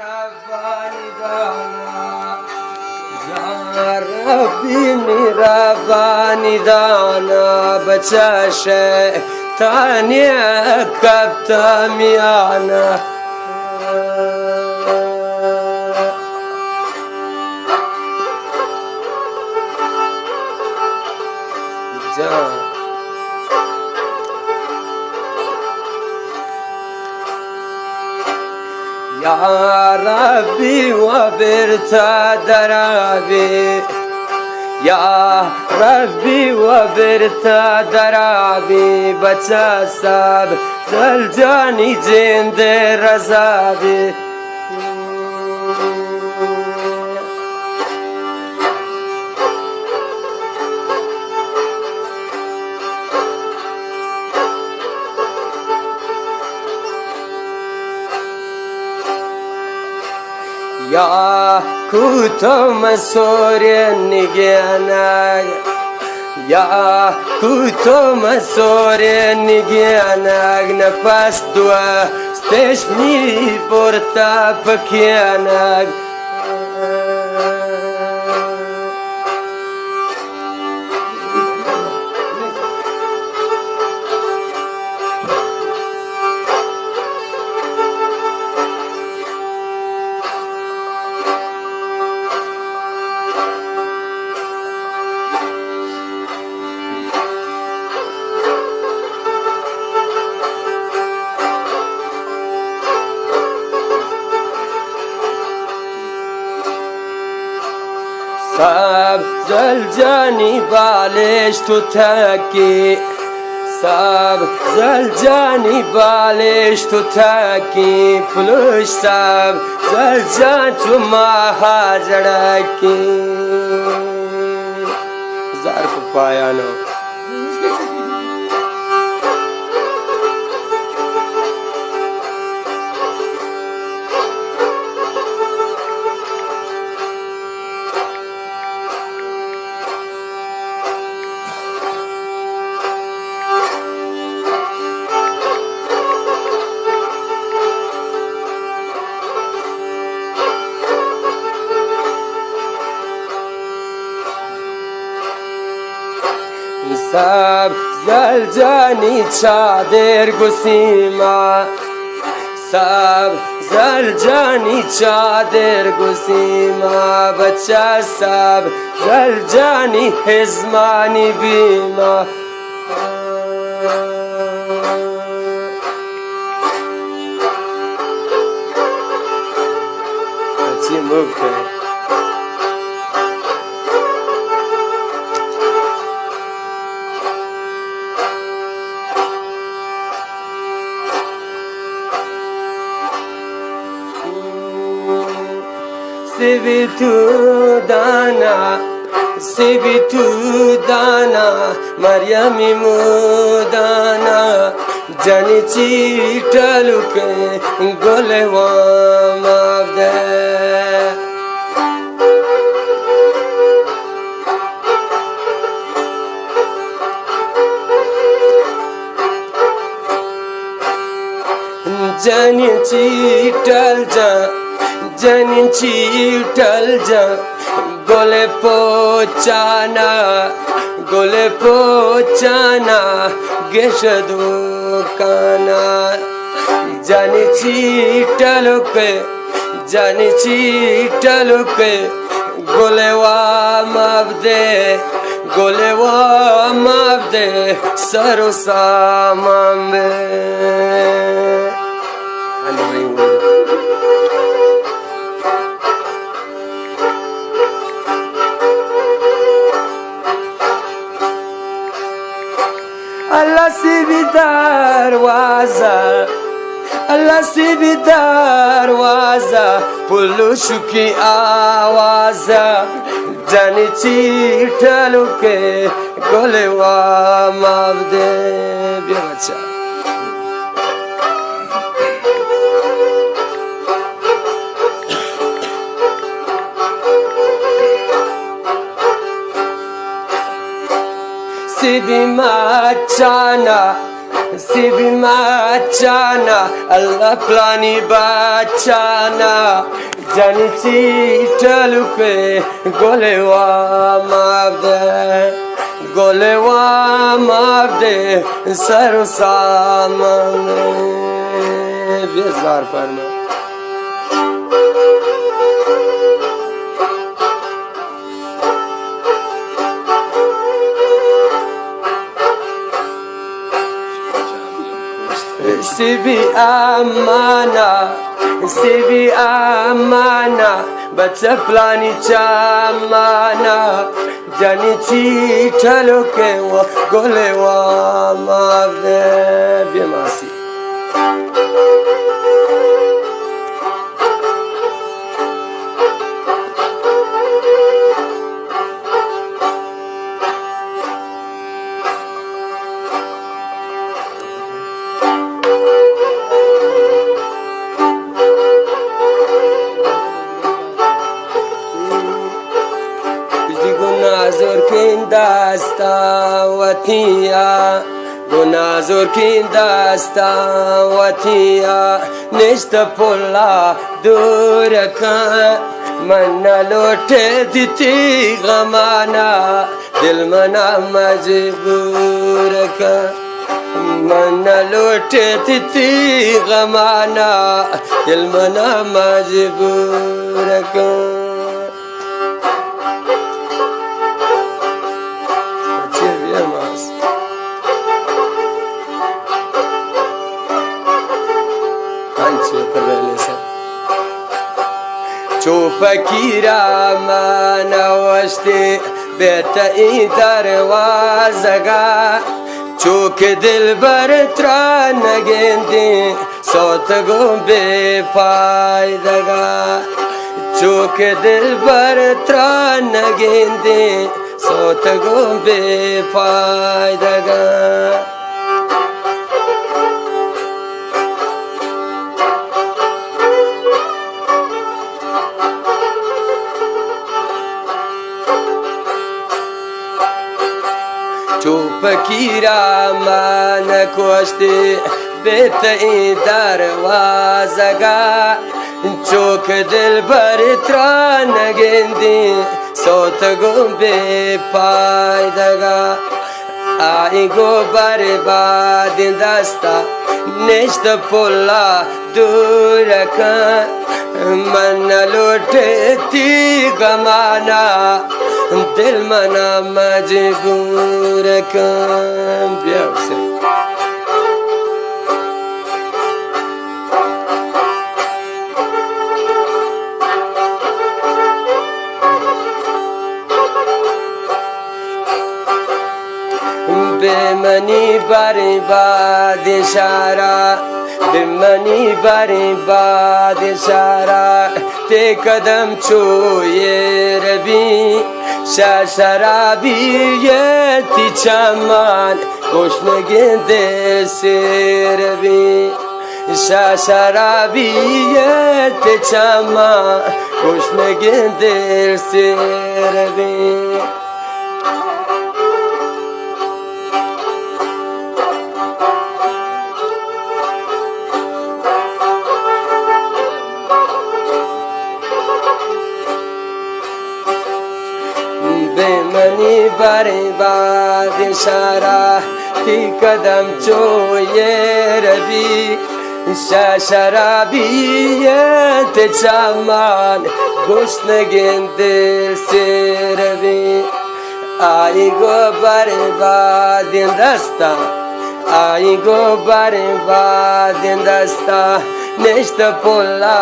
ربانی دانا یا ربی میربانی دانا بچش تانی کبتا میانا یا ربی و برتا درابی یا ربی و برتا درابی بچه سب زلجانی جند رزابی یا کوتو مسور نگیانگ یا کوتو مسور نگیانگ نفس دوا ستش می پورتا پکیانگ سب زلجانی بالش تو تکی سب زلجانی بالش تو تکی پلوش سب زلجان تو مهاجرکی ظرف پایانو سب زلجانی چادر گسیما سب زلجانی چادر گسیما بچه سب زلجانی هزمانی بیما بچی مبکن Sevi tu dana, Maryami mudana, jani chitaluke golewa mavde. Jani chital ja. Janin chital ja gole pochana geshadu kana jani chitaluke golewa mavde sarosa mambe Allah se bi darwaza pulush ki awaza jani chitaluke golewa mavde bia bacha Sibi machana نصیبی مچانا الله پلانی بچانا جانی چی چلو که گله و مبده گله و مبده سر و سامانه بیزار فرما سیبی امانا بچه پلانی چامانا جانی چی چلو که و گله و مبده بیماسی داستا وتیا گنازور کی داستا وتیا نشت پولا دور کا من لوٹے دیتی غمانا دل منا مجبور کا من لوٹے دیتی غمانا دل منا مجبور کا چو فکیرا من وشتی بیت ای دروازگا چوک دل بر ترا نگندی صوت گو بے پایدگا چوک دل بر ترا نگندی صوت گو بے پایدگا چو فکیرا من کشتی بیت ای دروازگا چوک دل بر ترا نگندی صوت گو بے پایدگا آئی گو برباد دستا نشت پولا دورکا من لوٹتی غمانا دل منا مجبور کن بیا حسین بے منی برباد اشارہ بے منی برباد اشارہ تے قدم چھوئے ربی شرابیتی چمان گشنگی سیر بی شرابیتی چمان گشنگی سیر بی منی برباد اشارہ تی قدم چوئے ربی شرابیت چمان گشنگین دل سے ربی آئی گو برباد دستا آئی گو برباد دستا نشت پولا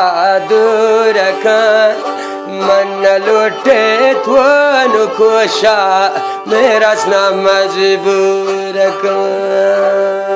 دورکن من لوٹے توانو کوشا میرا سنا مجبور کن